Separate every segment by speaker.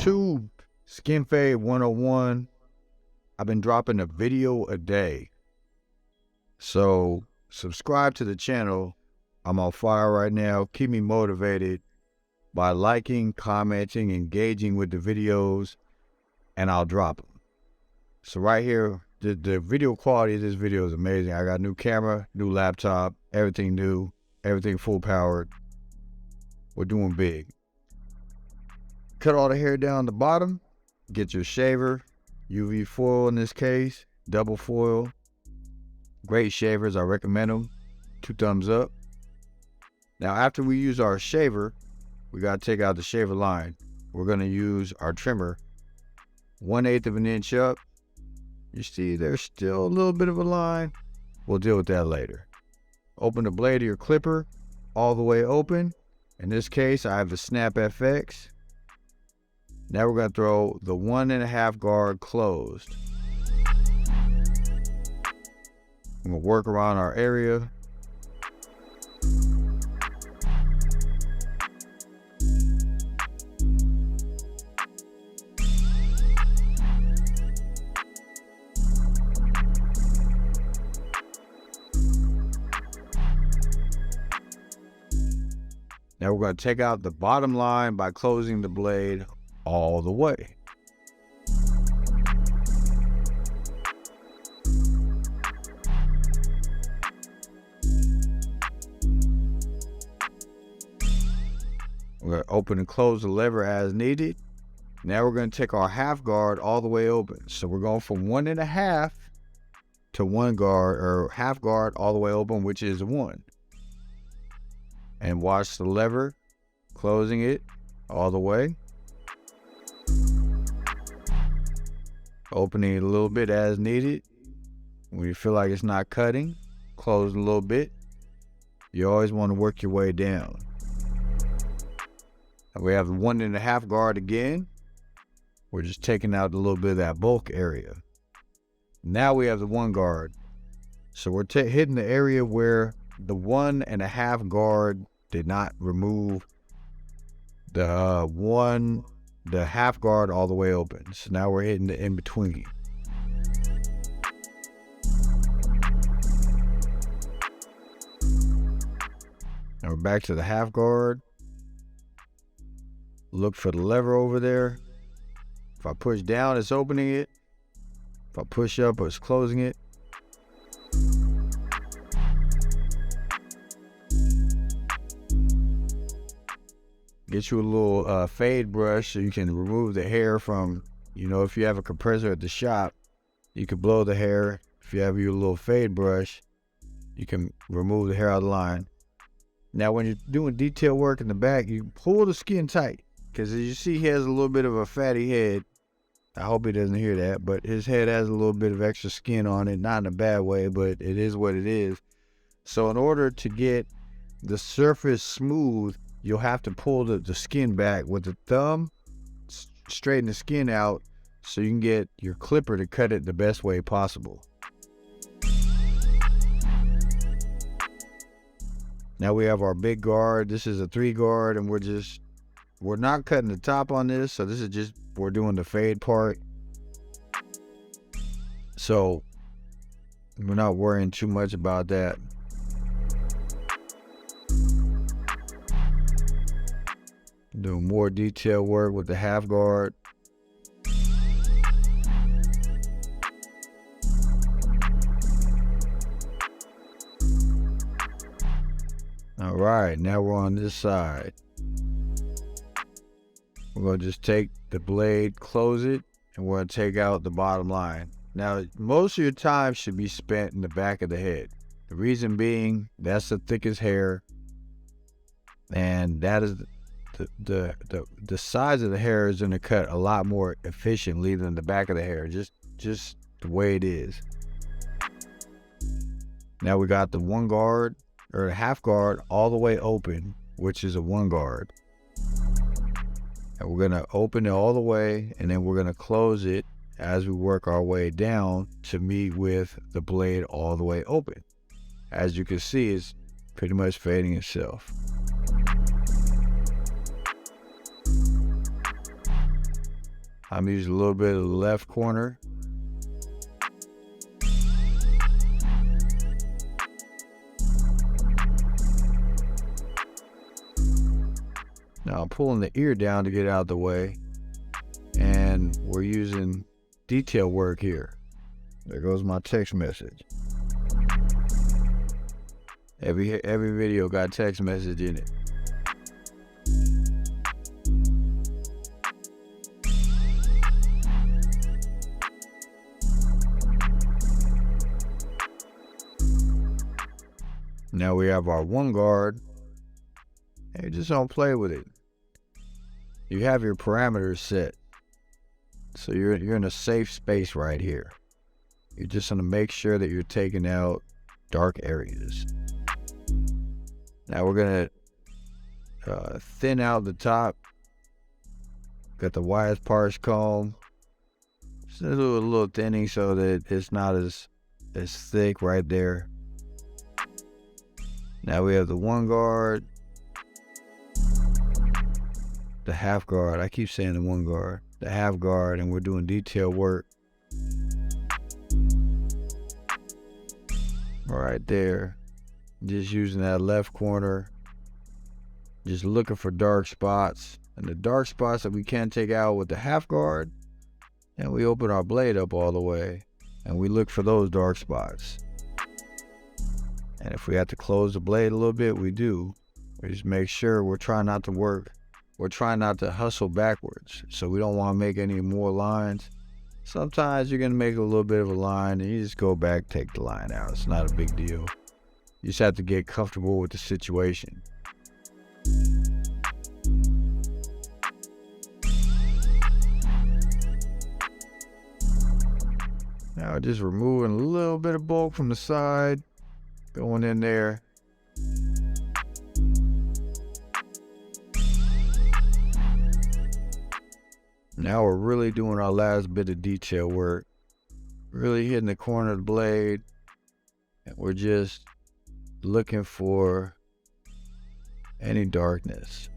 Speaker 1: YouTube, Skin Fade 101. I've been dropping a video a day. So subscribe to the channel. I'm on fire right now. Keep me motivated by liking, commenting, engaging with the videos, and I'll drop them. So right here, the video quality of this video is amazing. I got a new camera, new laptop, everything new, everything full powered. We're doing big. Cut all the hair down the bottom. Get your shaver, UV foil in this case, double foil. Great shavers, I recommend them. 2 thumbs up. Now after we use our shaver, we gotta take out the shaver line. We're gonna use our trimmer, 1/8 of an inch up. You see there's still a little bit of a line. We'll deal with that later. Open the blade of your clipper all the way open. In this case, I have the Snap FX. Now we're gonna throw the 1.5 guard closed. I'm gonna work around our area. Now we're going to take out the bottom line by closing the blade all the way. We're going to open and close the lever as needed. Now we're going to take our 1/2 guard all the way open. So we're going from 1.5 to 1 guard, or 1/2 guard all the way open, which is 1. And watch the lever, closing it all the way. Opening it a little bit as needed. When you feel like it's not cutting, close a little bit. You always want to work your way down. And we have the 1.5 guard again. We're just taking out a little bit of that bulk area. Now we have the 1 guard. So we're hitting the area where the 1.5 guard did not remove the 1.5 guard all the way open. So now we're hitting the in between. Now we're back to the 1/2 guard. Look for the lever over there. If I push down, it's opening it. If I push up, it's closing it. Get you a little fade brush so you can remove the hair from, if you have a compressor at the shop, you can blow the hair. If you have your little fade brush, you can remove the hair out of the line. Now when you're doing detail work in the back, you pull the skin tight, because as you see, he has a little bit of a fatty head. I hope he doesn't hear that, but his head has a little bit of extra skin on it, not in a bad way, but it is what it is. So in order to get the surface smooth, you'll have to pull the skin back with the thumb, straighten the skin out so you can get your clipper to cut it the best way possible. Now we have our big guard. This is a 3 guard, and we're not cutting the top on this, so this is just, we're doing the fade part. So we're not worrying too much about that. Doing more detail work with the 1/2 guard. All right, now we're on this side. We're going to just take the blade, close it, and we're going to take out the bottom line. Now, most of your time should be spent in the back of the head. The reason being, that's the thickest hair, and that is the size of the hair is going to cut a lot more efficiently than the back of the hair, just the way it is. Now we got the 1 guard, or the 1/2 guard, all the way open, which is a 1 guard. And we're going to open it all the way, and then we're going to close it as we work our way down to meet with the blade all the way open. As you can see, it's pretty much fading itself. I'm using a little bit of the left corner. Now I'm pulling the ear down to get it out of the way, and we're using detail work here. There goes my text message. Every video got text message in it. Now we have our one guard. Hey, just don't play with it. You have your parameters set. So you're in a safe space right here. You're just gonna make sure that you're taking out dark areas. Now we're gonna thin out the top. Got the widest parts comb. Just do a little thinning so that it's not as thick right there. Now we have the one guard, the half guard. I keep saying the one guard, the half guard, and we're doing detail work right there. Just using that left corner, just looking for dark spots. And the dark spots that we can't take out with the half guard, and we open our blade up all the way, and we look for those dark spots. And if we have to close the blade a little bit, we do. We just make sure we're trying not to hustle backwards. So we don't want to make any more lines. Sometimes you're going to make a little bit of a line and you just go back, take the line out. It's not a big deal. You just have to get comfortable with the situation. Now just removing a little bit of bulk from the side. Going in there. Now we're really doing our last bit of detail work. Really hitting the corner of the blade. And we're just looking for any darkness.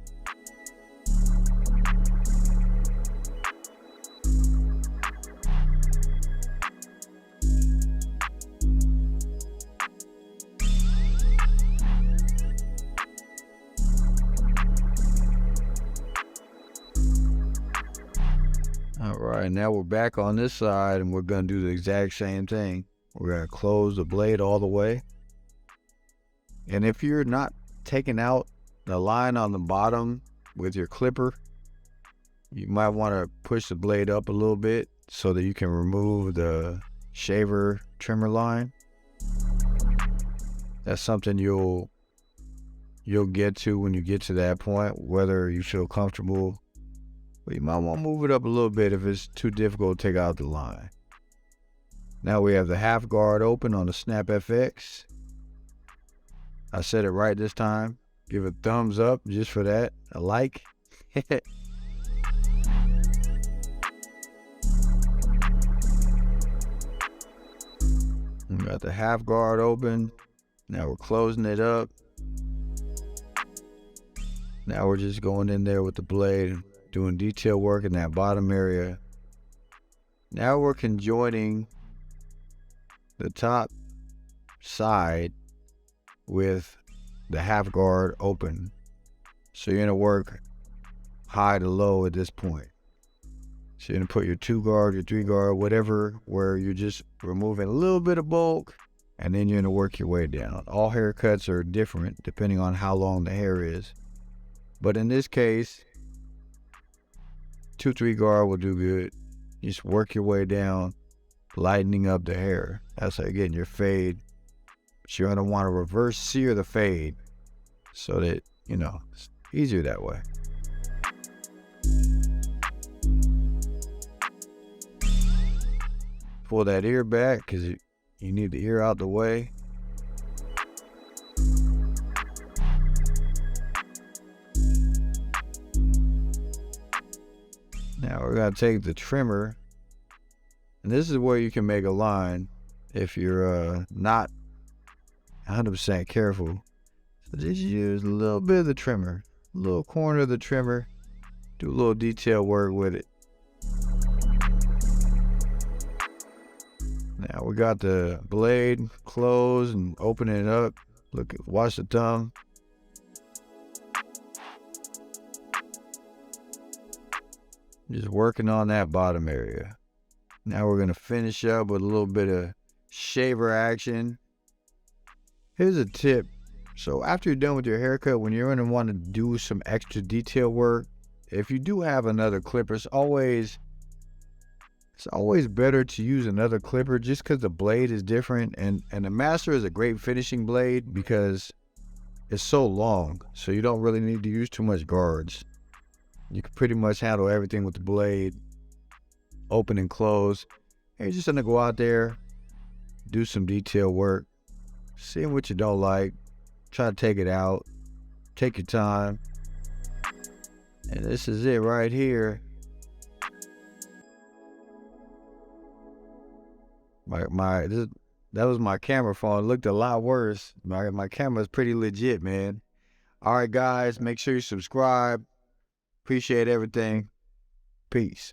Speaker 1: Alright, now we're back on this side and we're going to do the exact same thing. We're going to close the blade all the way. And if you're not taking out the line on the bottom with your clipper, you might want to push the blade up a little bit so that you can remove the shaver trimmer line. That's something you'll get to when you get to that point, whether you feel comfortable. But you might want to move it up a little bit if it's too difficult to take out the line. Now we have the half guard open on the Snap FX. I said it right this time. Give a thumbs up just for that. A like. We got the half guard open. Now we're closing it up. Now we're just going in there with the blade, doing detail work in that bottom area. Now we're conjoining the top side with the half guard open. So you're gonna work high to low at this point. So you're gonna put your 2 guard, your 3 guard, whatever, where you're just removing a little bit of bulk, and then you're gonna work your way down. All haircuts are different depending on how long the hair is. But in this case, 2-3 guard will do good. Just work your way down, lightening up the hair. That's how you're getting your fade. But you're gonna want to reverse sear the fade so that, it's easier that way. Pull that ear back because you need the ear out the way. Now we're going to take the trimmer, and this is where you can make a line if you're not 100% careful. So just use a little bit of the trimmer, a little corner of the trimmer, do a little detail work with it. Now we got the blade closed and opening it up. Look, watch the tongue. Just working on that bottom area. Now we're gonna finish up with a little bit of shaver action. Here's a tip. So after you're done with your haircut, when you're gonna want to do some extra detail work, if you do have another clipper, it's always better to use another clipper just because the blade is different. And the Master is a great finishing blade because it's so long, so you don't really need to use too much guards. You can pretty much handle everything with the blade, open and close. And you're just gonna go out there, do some detail work, see what you don't like, try to take it out, take your time. And this is it right here. That was my camera phone. It looked a lot worse. My camera's pretty legit, man. All right, guys, make sure you subscribe. Appreciate everything. Peace.